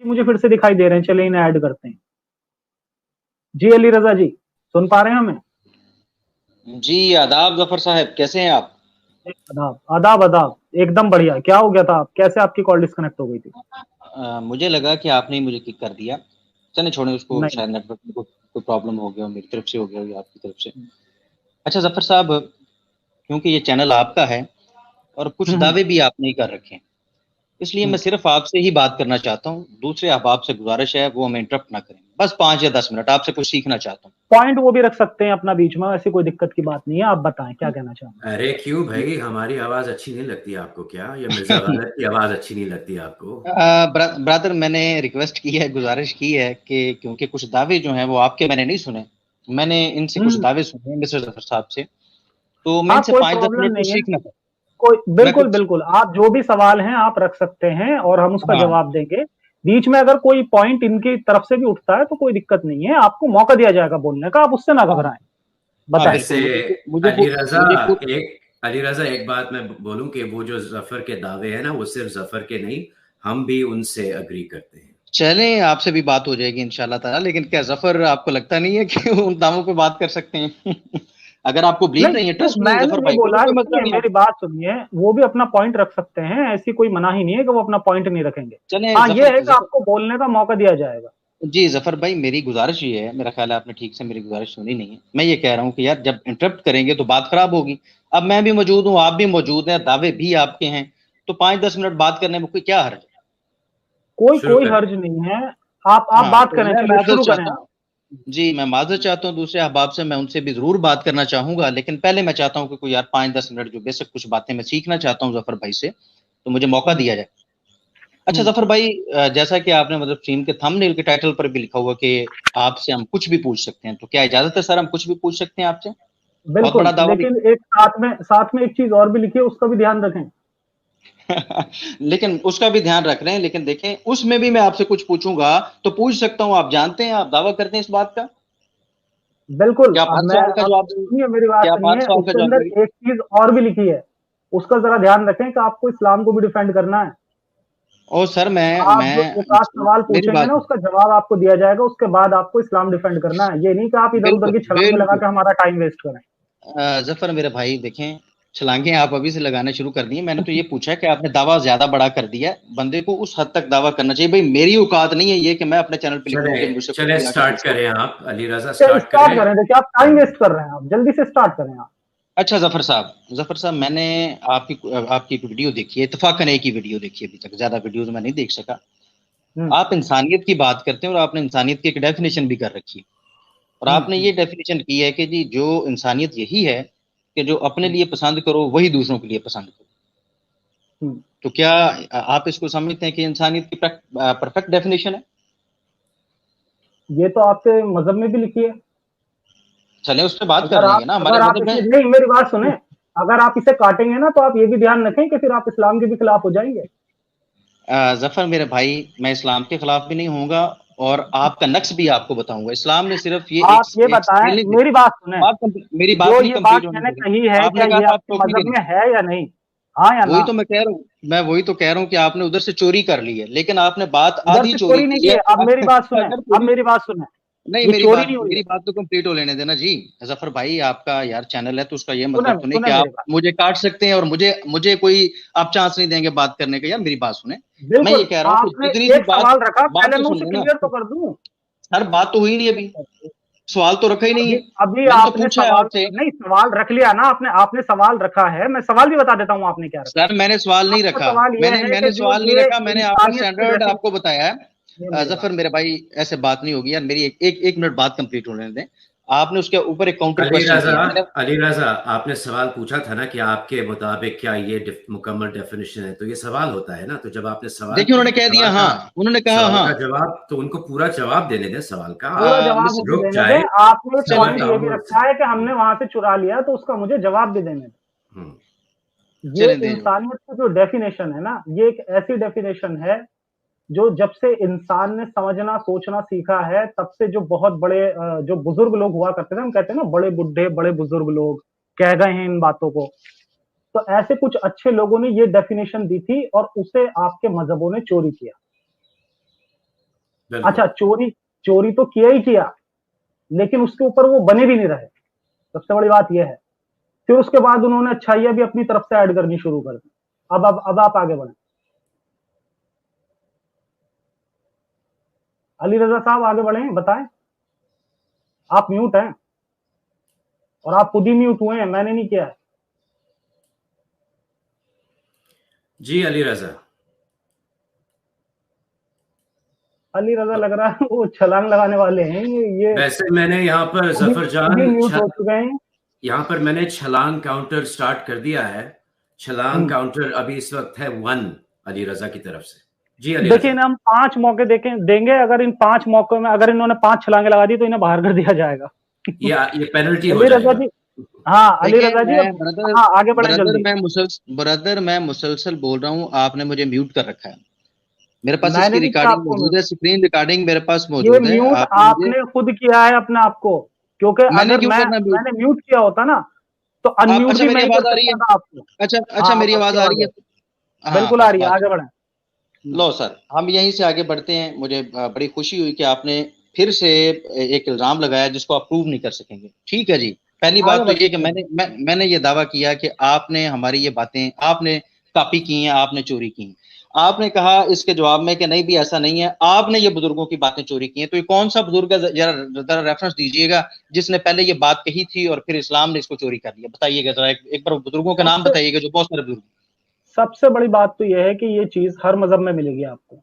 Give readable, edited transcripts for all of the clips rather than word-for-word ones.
जी, मुझे फिर से दिखाई दे रहे हैं, चलिए इन्हें ऐड करते हैं। जी अली रजा जी, सुन पा रहे हैं हमें? जी आदाब जफर साहब, कैसे हैं आप? आदाब आदाब आदाब, एकदम बढ़िया। क्या हो गया था? आप कैसे, आपकी कॉल डिस्कनेक्ट हो गई थी? मुझे लगा कि आपने ही मुझे किक कर दिया। चलें छोड़ें उसको, नहीं। शायद नेटवर्क में कोई प्रॉब्लम हो गया हो, मेरी तरफ से हो गया हो या आपकी तरफ से। अच्छा जफर साहब, क्योंकि ये चैनल आपका है और कुछ हम्म, दावे भी आपने ही कर रखे हैं, इसलिए मैं हम्म। सिर्फ आपसे ही बात करना चाहता हूँ। दूसरे अहबाब से गुजारिश है वो हमें इंटरप्ट ना करें, बस 5 या 10 मिनट आपसे कुछ सीखना चाहता पॉइंट वो भी रख सकते हैं अपना बीच में, ऐसी कोई दिक्कत की बात नहीं है। आप बताएं क्या कहना चाहेंगे? अरे क्यों भाई, हमारी आवाज अच्छी नहीं लगती आपको क्या? या मिर्जा हूँ। गालिब की आवाज अच्छी नहीं लगती आपको? ब्रदर, मैंने रिक्वेस्ट की है, गुजारिश की है कि क्योंकि कुछ दावे जो हैं वो आपके मैंने नहीं सुने, मैंने इनसे कुछ हम्म। दावे सुने मिस्टर जफर साहब से, तो मैं हाँ, इनसे कोई 5-10 मिनट प्रॉब्लम कुछ नहीं है। सीखना था। कोई मैं बिल्कुल कुछ बिल्कुल, आप जो भी सवाल हैं आप रख सकते हैं और हम उसका हाँ जवाब देंगे। बीच में अगर कोई पॉइंट इनकी तरफ से भी उठता है तो कोई दिक्कत नहीं है, आपको मौका दिया जाएगा बोलने का, आप उससे ना हाँ घबराएं। हाँ, बताएं। वैसे बिल्कुल मुझे अली रजा, मुझे पूछ अली रजा एक बात मैं बोलूं कि वो जो जफर के दावे हैं ना, वो सिर्फ जफर के नहीं, हम भी उनसे अग्री करते हैं। चलें, आपसे भी बात हो जाएगी इंशाल्लाह ताला। लेकिन क्या जफर आपको लगता नहीं है कि वो उन दावों पे बात कर सकते हैं? अगर आपको बिलीव नहीं, नहीं है, तो ट्रस्ट नहीं है मैंने जफर ये भाई को, तो बोला, कोई मसला सुनिए नहीं है। मेरी बात सुनिए, वो भी अपना पॉइंट रख सकते हैं, ऐसी कोई मनाही नहीं है कि वो अपना पॉइंट नहीं रखेंगे। चलें हाँ, ये जफर है कि जफर आपको बोलने का मौका दिया जाएगा। जी जफर भाई, मेरी गुजारिश ये है, मेरा ख्याल है आपने ठीक से मेरी गुजारिश सुनी नहीं है। मैं ये कह रहा हूँ कि यार जब इंटरप्ट करेंगे तो बात खराब होगी। अब मैं भी मौजूद हूँ, आप भी मौजूद हैं, दावे भी आपके हैं, तो 5-10 मिनट बात करने में कोई क्या हर्ज है? कोई शुरू कोई करें। हर्ज नहीं है। आप हाँ, बात तो करें, मैं चलिए माजरत शुरू करें चाहता आप। हूँ। जी, मैं माजरत चाहता हूँ दूसरे अहबाब से, मैं उनसे भी जरूर बात करना चाहूंगा, लेकिन पहले मैं चाहता हूँ कि कोई यार 5-10 मिनट जो बेसिक कुछ बातें मैं सीखना चाहता हूँ जफर भाई से, तो मुझे मौका हम्म, दिया जाए। अच्छा हम्म। जफर भाई, जैसा कि आपने मतलब स्ट्रीम के थंबनेल के टाइटल पर भी लिखा हुआ कि आपसे हम कुछ भी पूछ सकते हैं, तो क्या इजाजत है सर, हम कुछ भी पूछ सकते हैं आपसे? बहुत बिल्कुल, बड़ा दावा भी। लेकिन एक साथ में एक चीज और भी लिखी है, उसका भी ध्यान रखें। लेकिन उसका भी ध्यान रख रहे हैं, लेकिन देखें उसमें भी मैं आपसे कुछ पूछूंगा तो पूछ सकता हूं, आप जानते हैं, आप दावा करते हैं इस बात का बिल्कुल। कि आप अब हर मैं, सवाल का आप जवाब देंगे? सुनिए मेरी बात क्या आप हर सुनिए, सवाल का उसके जवाब अंदर देंगे? एक चीज और भी लिखी है, उसका जरा ध्यान रखें कि आपको इस्लाम को भी डिफेंड करना है। और सर आप जो एक आध सवाल मेरी पूछेंगे बात ना, उसका जवाब आपको दिया जाएगा, उसके बाद आपको इस्लाम डिफेंड करना है। ये नहीं कि आप इधर उधर बिल्कुल की छलांगे लगा बिल्कुल। के हमारा टाइम वेस्ट करें। जफर मेरे भाई देखें, छलांगे आप अभी से लगाना शुरू कर दिए। मैंने तो ये पूछा है कि आपने दावा ज्यादा बड़ा कर दिया है, बंदे को उस हद तक दावा करना चाहिए। भाई मेरी औकात नहीं है ये कि मैं अपने चैनल पे लिख चले दूं कि मुझसे कुछ चले भी आके स्टार्ट पूछ लो। करें। आप अली रजा चलिए स्टार्ट स्टार्ट करें। करें, देखिए आप टाइम वेस्ट कर रहे हैं, आप जल्दी से स्टार्ट करें आप। अच्छा जफर साहब, मैंने आपकी एक वीडियो देखी है, इत्तेफाकन एक ही वीडियो देखी है, अभी तक ज्यादा वीडियोस मैं नहीं देख सका। हम्म, आप इंसानियत की बात करते हैं और आपने इंसानियत की एक डेफिनेशन भी कर रखी है, और हम्म, आपने ये डेफिनेशन की है कि जी जो इंसानियत यही है कि जो अपने लिए पसंद करो वही दूसरों के लिए पसंद करो। हम्म। तो क्या आप इसको समझते हैं कि इंसानियत की परफेक्ट डेफिनेशन है? ये तो आपके मजहब में भी लिखी है। चलें उस पर बात कर अगर आप लेंगे ना, हमारे अगर आप मदद इसे, में। नहीं मेरी बात सुने, अगर आप इसे काटेंगे ना तो आप ये भी ध्यान रखें कि फिर आप इस्लाम के भी खिलाफ हो जाएंगे। जफर मेरे भाई, मैं इस्लाम के खिलाफ भी नहीं होऊंगा और आपका नक्श भी आपको बताऊंगा। इस्लाम ने सिर्फ ये आप ये एक बताएं, स्केलिंग दी। मेरी बात सुने, मेरी जो बात नहीं ये बात कंप्लीट होने मैंने दे कही रही, है, क्या आपने कहा ये था आप आपके टोपी मजहब देने। में है या नहीं? हाँ या वही ना? तो मैं कह रहा हूँ, मैं वही तो कह रहा हूँ कि आपने उधर से चोरी कर ली है, लेकिन आपने बात उधर आधी से चोरी चोरी नहीं की की है। है। अब मेरी बात सुने, अगर अब पूरी मेरी बात सुने, नहीं, ये चोरी नहीं हुई है। मेरी बात तो कंप्लीट हो लेने देना जी। जफर भाई, आपका यार चैनल है तो उसका ये सुने मतलब तो नहीं कि सुने आप मेरी बात। मुझे काट सकते हैं और मुझे मुझे कोई आप चांस नहीं देंगे बात करने का। यार मेरी बात सुने, मैं ये बिल्कुल, कह रहा हूँ कि आपने जितनी सी एक बात सवाल रखा, बात पहले तो मैं सुन उसे लेना। क्लियर तो कर दूं। सर बात तो हुई नहीं अभी, सवाल तो रखा ही नहीं अभी है। अभी मैंने तो आपने पूछा है सवाल, आपसे। नहीं सवाल रख लिया ना आपने, आपने सवाल रखा है, मैं सवाल भी बता देता हूं आपने क्या रखा सर मैंने सवाल है। नहीं आपका रखा, सवाल यह है कि मैंने जो सवाल नहीं ये रखा, मैंने आपका इंसानियत की स्टैंडर्ड आपको बताया है। ये मेरी बात। जफर मेरे भाई, ऐसे बात नहीं होगी यार, मेरी एक मिनट बात कंप्लीट होने दें। आपने उसके ऊपर एक काउंटर अली क्वेश्चन रजा, किया मैंने। अली रजा, आपने सवाल पूछा था ना कि आपके मुताबिक क्या ये मुकम्मल डेफिनेशन है, तो ये सवाल होता है ना। तो जब आपने सवाल देखिए किया उन्होंने तो कह दिया हाँ, उन्होंने कहा सवाल हाँ। का जवाब तो उनको पूरा जवाब देने दें सवाल का। पूरा आप जवाब मिस्टर मुझे रुक देने जाए। दें। आपने एक चलें पॉइंट दें, ये भी रखा है कि हमने वहां से चुरा लिया, तो उसका मुझे जवाब भी देने दें। हम्म, ये चलें दें। इंसानियत की जो डेफिनेशन है ना, ये एक ऐसी डेफिनेशन है जो जब से इंसान ने समझना सोचना सीखा है, तब से जो बहुत बड़े जो बुजुर्ग लोग हुआ करते थे, हम कहते हैं ना बड़े बुढ़े बड़े बुजुर्ग लोग कह गए हैं इन बातों को, तो ऐसे कुछ अच्छे लोगों ने ये डेफिनेशन दी थी और उसे आपके मजहबों ने चोरी किया। अच्छा, चोरी तो किया ही किया, लेकिन उसके ऊपर वो बने भी नहीं रहे, सबसे बड़ी बात यह है। फिर उसके बाद उन्होंने अच्छाइयां भी अपनी तरफ से ऐड करनी शुरू कर दी। अब आप आगे बढ़े। अली रजा साहब आगे बढ़े, बताएं। आप म्यूट हैं, और आप खुद ही म्यूट हुए हैं, मैंने नहीं किया है। जी अली रजा। अली रजा लग रहा है वो छलांग लगाने वाले हैं। ये वैसे मैंने यहाँ पर जफरजान म्यूट हो चुके हैं। यहाँ पर मैंने छलांग काउंटर स्टार्ट कर दिया है। छलांग काउंटर अभी इस वक्त है 1 अली रजा की तरफ से। जी अली देखिए ना, हम 5 मौके देंगे। अगर इन 5 मौकों में अगर इन्होंने 5 छलांगे लगा दी तो इन्हें बाहर कर दिया जाएगा। ये पेनल्टी हो जाएगा। हाँ अली रजा जी, हाँ आगे बढ़े जल्दी। ब्रदर मैं मुसलसल बोल रहा हूँ, आपने मुझे म्यूट कर रखा है। मेरे पास इसकी रिकॉर्डिंग मौजूद है, स्क्रीन रिकॉर्डिंग मेरे पास मौजूद है। ये म्यूट आपने खुद किया है अपने आप को, क्योंकि अगर मैंने म्यूट किया होता ना तो अनम्यूट भी मैं कर सकता था आपको। अच्छा मेरी आवाज आ रही है? बिल्कुल आ रही है, आगे बढ़े। लो सर, हम यहीं से आगे बढ़ते हैं। मुझे बड़ी खुशी हुई कि आपने फिर से एक इल्जाम लगाया जिसको आप प्रूव नहीं कर सकेंगे। ठीक है जी। पहली बात तो ये कि मैंने ये दावा किया कि आपने हमारी ये बातें आपने कॉपी की हैं, आपने चोरी की हैं। आपने कहा इसके जवाब में कि नहीं भी ऐसा नहीं है, आपने ये बुजुर्गों की बातें चोरी की हैं। तो ये कौन सा बुजुर्ग है, जरा रेफरेंस दीजिएगा जिसने पहले ये बात कही थी और फिर इस्लाम ने इसको चोरी कर लिया। बताइएगा जरा, एक बार बुजुर्गों का नाम बताइएगा, जो बहुत सारे बुजुर्ग। सबसे बड़ी बात तो यह है कि ये चीज हर मजहब में मिलेगी आपको।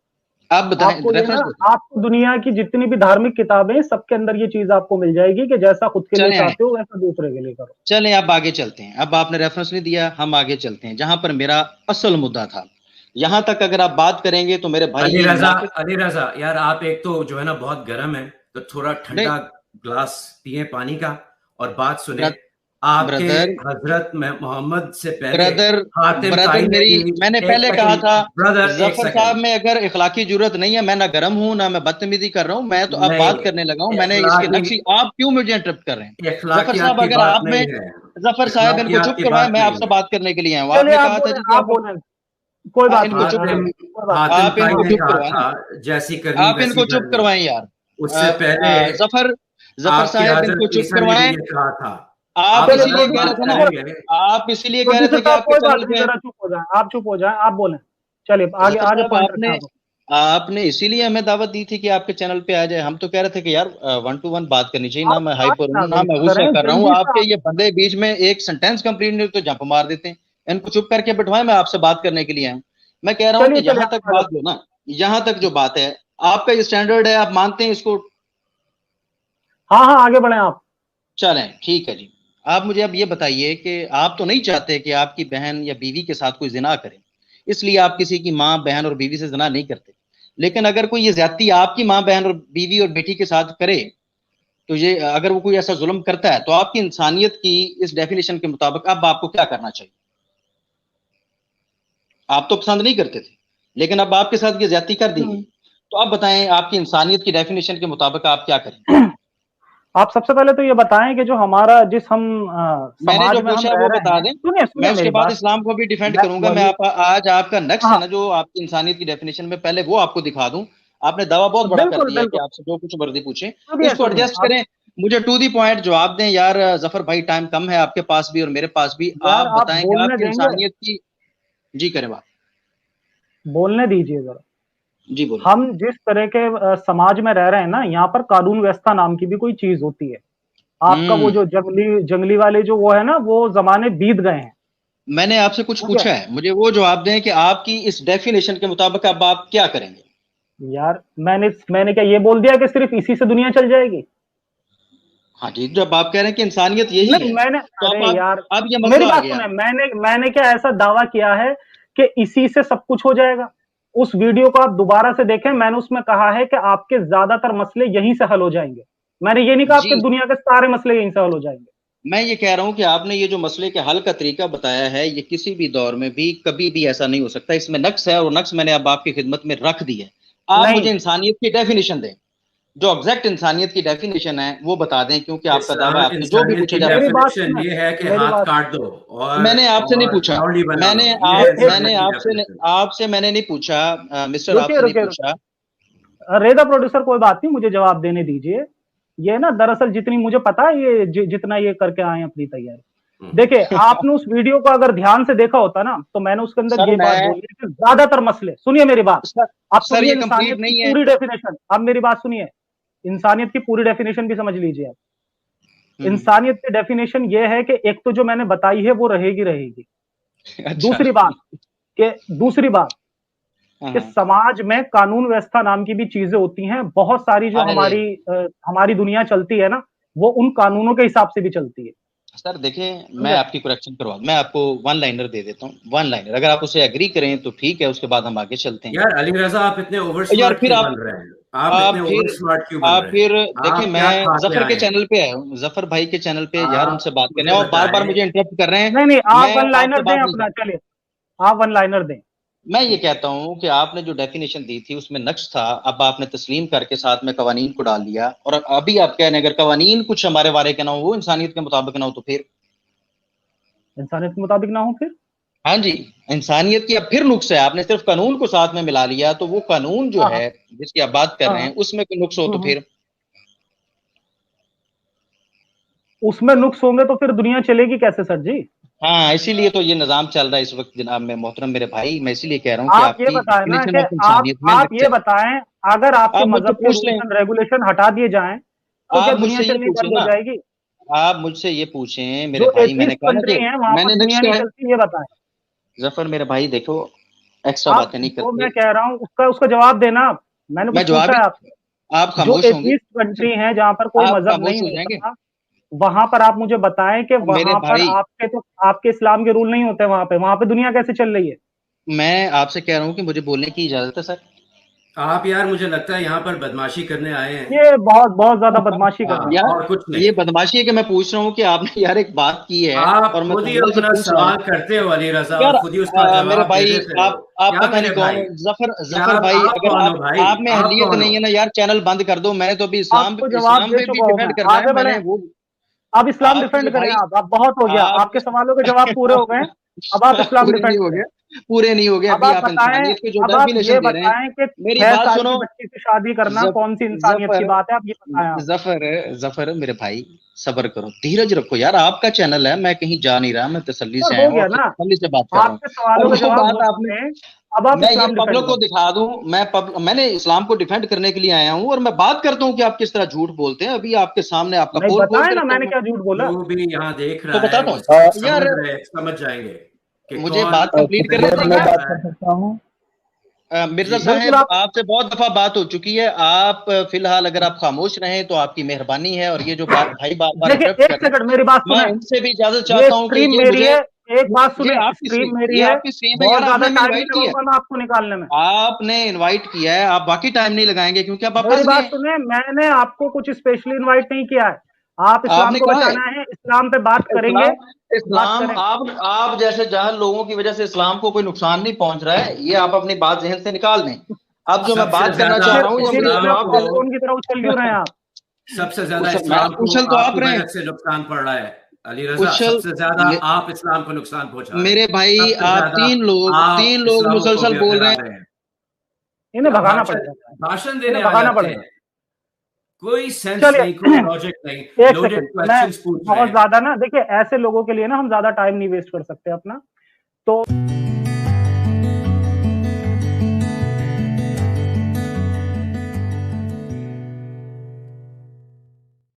आपको दुनिया की जितनी भी धार्मिक किताबें, सबके अंदर ये चीज आपको मिल जाएगी कि जैसा खुद के लिए चाहते हो वैसा दूसरे के लिए करो। चलें अब आगे चलते हैं। अब आपने रेफरेंस नहीं दिया, हम आगे चलते हैं जहां पर मेरा असल मुद्दा था। यहां तक अगर आप बात करेंगे तो मेरे भाई अली रजा यार, आप एक तो जो है ना बहुत गर्म है, तो थोड़ा ठंडा ग्लास पिए पानी का और बात सुने। आपके हजरत मोहम्मद से पहले ब्रदर मैंने पहले कहा था जफर साहब में अगर इखलाकी जरूरत नहीं है, मैं ना गर्म हूं ना मैं बदतमीजी कर रहा हूं, मैं तो अब बात करने लगा हूं। मैंने इसके नक्शी, आप क्यों मुझे इंटरप्ट कर रहे हैं? जफर साहब अगर आप में जफर साहब इनको चुप करवाएं, मैं आपसे बात करने के लिए आया हूं। आपने कहा था कोई बात इनको चुप आप इनको चुप करवाएं, जैसी करनी आप इनको चुप करवाएं यार। उससे पहले जफर साहब इनको चुप करवाएं। आप इसीलिए कह रहे थे ना, आप इसीलिए कह रहे थे कि आपके चैनल पे चुप हो जाए, आप चुप हो जाए, आप बोलें। चलिए आगे आपने इसीलिए हमें दावत दी थी कि आपके चैनल पे आ जाए। हम तो कह रहे थे कि यार 1 to 1 बात करनी चाहिए, ना मैं हाइपर हूं ना मैं गुस्सा कर रहा हूं। आपके ये बंदे बीच में एक सेंटेंस कंप्लीट नहीं तो जंप मार देते हैं। इनको चुप करके बिठवाएं, मैं आपसे बात करने के लिए आया हूं। मैं कह रहा हूं कि जहां तक बात हो ना, यहां तक जो बात है आपका ये स्टैंडर्ड है, आप मानते हैं इसको? हाँ आगे बढ़े आप। चलें ठीक है जी। आप मुझे अब ये बताइए कि आप तो नहीं चाहते कि आपकी बहन या बीवी के साथ कोई जिना करे, इसलिए आप किसी की माँ बहन और बीवी से जिना नहीं करते। लेकिन अगर कोई ये ज्यादती आपकी माँ बहन और बीवी और बेटी के साथ करे, तो ये अगर वो कोई ऐसा जुल्म करता है, तो आपकी इंसानियत की इस डेफिनेशन के मुताबिक अब आपको क्या करना चाहिए? आप तो पसंद नहीं करते थे, लेकिन अब आपके साथ ये ज्यादती कर दी गई, तो आप बताएं आपकी इंसानियत की डेफिनेशन के मुताबिक आप क्या करें? आप सबसे पहले तो ये बताएं कि जो हमारा मैंने जो पूछा वो बता दें, मैं उसके बाद इस्लाम को भी डिफेंड करूंगा। मैं आज आपका नेक्स्ट है ना जो आपकी इंसानियत की डेफिनेशन में, पहले वो आपको दिखा दूं। आपने दावा बहुत बड़ा कर दिया कि आपसे जो कुछ मर्जी पूछे इसको एडजस्ट करें, मुझे टू दी पॉइंट जवाब दें। यार जफर भाई, टाइम कम है आपके पास भी और मेरे पास भी। आप बताएं कि आपकी इंसानियत की, जी करें बात, बोलने दीजिए जरा। जी बोलिए। हम जिस तरह के समाज में रह रहे हैं ना, यहाँ पर कानून व्यवस्था नाम की भी कोई चीज होती है। आपका वो जो जंगली वाले जो वो है ना, वो जमाने बीत गए हैं। मैंने आपसे कुछ पूछा है, मुझे वो जवाब दें कि आपकी इस डेफिनेशन के मुताबिक अब आप क्या करेंगे? यार मैंने क्या ये बोल दिया कि सिर्फ इसी से दुनिया चल जाएगी? हाँ जी, जब आप कह रहे हैं कि इंसानियत यही है, मैंने तो यार अब ये मेरी बात सुने, मैंने क्या ऐसा दावा किया है कि इसी से सब कुछ हो जाएगा? उस वीडियो को आप दोबारा से देखें, मैंने उसमें कहा है कि आपके ज्यादातर मसले यहीं से हल हो जाएंगे। मैंने ये नहीं कहा आपके दुनिया के सारे मसले यहीं से हल हो जाएंगे। मैं ये कह रहा हूं कि आपने ये जो मसले के हल का तरीका बताया है, ये किसी भी दौर में भी कभी भी ऐसा नहीं हो सकता। इसमें नक्स है और नक्स मैंने अब आपकी खिदमत में रख दी है। आप मुझे इंसानियत की डेफिनेशन दें, जो एग्जैक्ट इंसानियत की डेफिनेशन है वो बता दें, क्योंकि आपका दावा आपने जो भी पूछा जाए। मेरी बात ये है कि हाथ काट दो। और मैंने आपसे नहीं पूछा, मैंने आपसे नहीं पूछा मिस्टर, आपसे नहीं पूछा। रेदा प्रोड्यूसर कोई बात नहीं, मुझे जवाब देने दीजिए। ये ना दरअसल जितनी मुझे पता है, ये जितना ये करके आए हैं अपनी तैयारी, देखिए आपने उस वीडियो को अगर ध्यान से देखा होता ना, तो मैंने उसके अंदर ये बात बोली कि ज्यादातर मसले, सुनिए मेरी बात, आप सुनिए इंसानियत की पूरी डेफिनेशन, आप मेरी बात सुनिए, इंसानियत की पूरी डेफिनेशन भी समझ लीजिए आप। इंसानियत की डेफिनेशन ये है कि एक तो जो मैंने बताई है वो रहेगी रहेगी। अच्छा। दूसरी बात कि समाज में कानून व्यवस्था नाम की भी चीजें होती हैं, बहुत सारी जो हमारी दुनिया चलती है ना, वो उन कानूनों के हिसाब से भी चलती है। सर देखिए, मैं आपकी करेक्शन करवा, मैं आपको वन लाइनर दे देता हूँ, वन लाइनर, अगर आप उसे एग्री करें तो ठीक है, उसके बाद हम आगे चलते हैं। यार अली रजा, आप इतने ओवर स्मार्ट क्यों बन रहे हैं? आप फिर देखिए, मैं जफर के चैनल पे आया हूँ, जफर भाई के चैनल पे यार उनसे बात करने, और बार बार मुझे इंटरप्ट कर रहे हैं। नहीं, आप वन लाइनर दें अपना, चलिए आप वन लाइनर दें। मैं ये कहता हूं कि आपने जो डेफिनेशन दी थी उसमें नक्श था, अब आपने तस्लीम करके साथ में कवानीन को डाल दिया, और अभी आप कह रहे हैं अगर कवानीन कुछ हमारे वारे के ना हो, वो इंसानियत के मुताबिक ना हो, तो फिर इंसानियत के मुताबिक ना हो, फिर हाँ जी, इंसानियत की अब फिर नुक्स है, आपने सिर्फ कानून को साथ में मिला लिया, तो वो कानून जो है जिसकी आप बात कर रहे हैं उसमें कोई नुक्स हो तो फिर उसमें नुक्स होंगे तो फिर दुनिया चलेगी कैसे सर जी? हाँ, इसीलिए तो ये निजाम चल रहा है इस वक्त जनाब। में मोहतरम मेरे भाई, मैं इसीलिए कह रहा हूँ कि आप ये बताएं ना कि आप ये बताएं, अगर आपके मजहब के रूल्स एंड रेगुलेशन हटा दिए जाएं तो क्या दुनिया चलनी बंद हो जाएगी? आप मुझसे ये पूछें मेरे भाई, मैंने कहा मैंने दुनिया नहीं चलती, ये बताएं। जफर मेरे भाई देखो, एक्स्ट्रा बातें नहीं करते, मैं कह रहा हूँ उसका जवाब देना आप। मैंने कुछ पूछा है आपसे, आप खामोश होंगे। कंट्री है जहाँ पर कोई मजहब नहीं होता, वहां पर आप मुझे बताएं कि वहां पर आपके इस्लाम के रूल नहीं होते, वहां पे दुनिया कैसे चल रही है? मैं आपसे कह रहा हूँ कि मुझे बोलने की इजाजत है सर। आप यार, मुझे लगता है यहाँ पर बदमाशी करने आए हैं। ये बहुत ज्यादा बदमाशी कर रहे हैं और कुछ नहीं। ये बदमाशी है कि मैं पूछ रहा हूँ कि आपने यार एक बात की है, आप और खुद ही अपना सवाल करते हो अली रजा, यार, खुद ही उसका जवाब मेरे भाई, दे देते हो। आप पता नहीं कौन जफर भाई, अगर आप में अहलियत नहीं है ना यार, चैनल बंद कर दो। मैंने तो अभी इस्लाम पे भी डिफेंड करना है, मैंने वो आप इस्लाम डिफेंड करें। आप बहुत हो गया, आपके सवालों के जवाब पूरे हो गए, अब आप इस्लाम डिफेंड हो गए। पूरे नहीं हो गए। अब आप बताएं, अब आप ये बताएं कि मेरी बात सुनो, बच्ची से शादी करना कौन सी इंसानियत की बात है? आप ये बताएं। जफर मेरे भाई, सब्र करो, धीरज रखो यार, आपका चैनल है, मैं कहीं जा नहीं रहा, मैं तसल्ली से आया हूं, तसल्ली से बात कर रहा हूं। आपके सवालों का जवाब आपने, अब आप मैं ये पब्लिक को दिखा दूं, मैंने इस्लाम को डिफेंड करने के लिए आया हूं, और मैं बात करता हूं कि आप किस तरह झूठ बोलते हैं। अभी आपके सामने आपका पोल बताया ना मैंने क्या झूठ बोला, जो भी यहाँ देख रहा तो बताता हूँ यार, समझ जाएंगे। मुझे बात कंप्लीट करने दीजिए। मिर्जा साहब, आपसे बहुत दफा बात हो चुकी है, आप फिलहाल अगर आप खामोश रहें तो आपकी मेहरबानी है, और ये जो भाई बार एक सेकंड मेरी बात सुने, मैं इनसे भी इजाजत चाहता हूँ कि मुझे एक बात सुने, स्ट्रीम मेरी है, आपकी स्ट्रीम है यार, आपने इनवाइट किया, आपको निकालने में आपने इनवाइट किया है, आप बाकी टाइम नहीं लगाएंगे क्योंकि आप मेरी बात सुने, मैंने आपको कुछ स्पेशली इनवाइट नहीं किया है, आप इस्लाम को बचाना है, इस्लाम पे बात करेंगे। इस्लाम, आप जैसे जाहिल लोगों की वजह से इस्लाम को कोई नुकसान नहीं पहुंच रहा है, ये आप अपनी बात जहन से निकाल दें। अब जो मैं बात करना चाह रहा हूँ, की तरह उछल क्यों रहे हैं आप? सबसे ज्यादा इस्लाम को तो आप रहे से नुकसान पड़ रहा है अली रजा, सबसे ज्यादा आप इस्लाम को नुकसान पहुंचा रहे हैं। मेरे भाई, आप तीन लोग मुसलसल बोल रहे हैं, इन्हें भगाना पड़ेगा, भाषण देने भगाना पड़ेगा, कोई सेंस नहीं, कोई लॉजिक नहीं, लोडेड क्वेश्चंस पूछ रहे हैं। बहुत ज्यादा ना, देखिए ऐसे लोगों के लिए ना हम ज्यादा टाइम नहीं वेस्ट कर सकते अपना, तो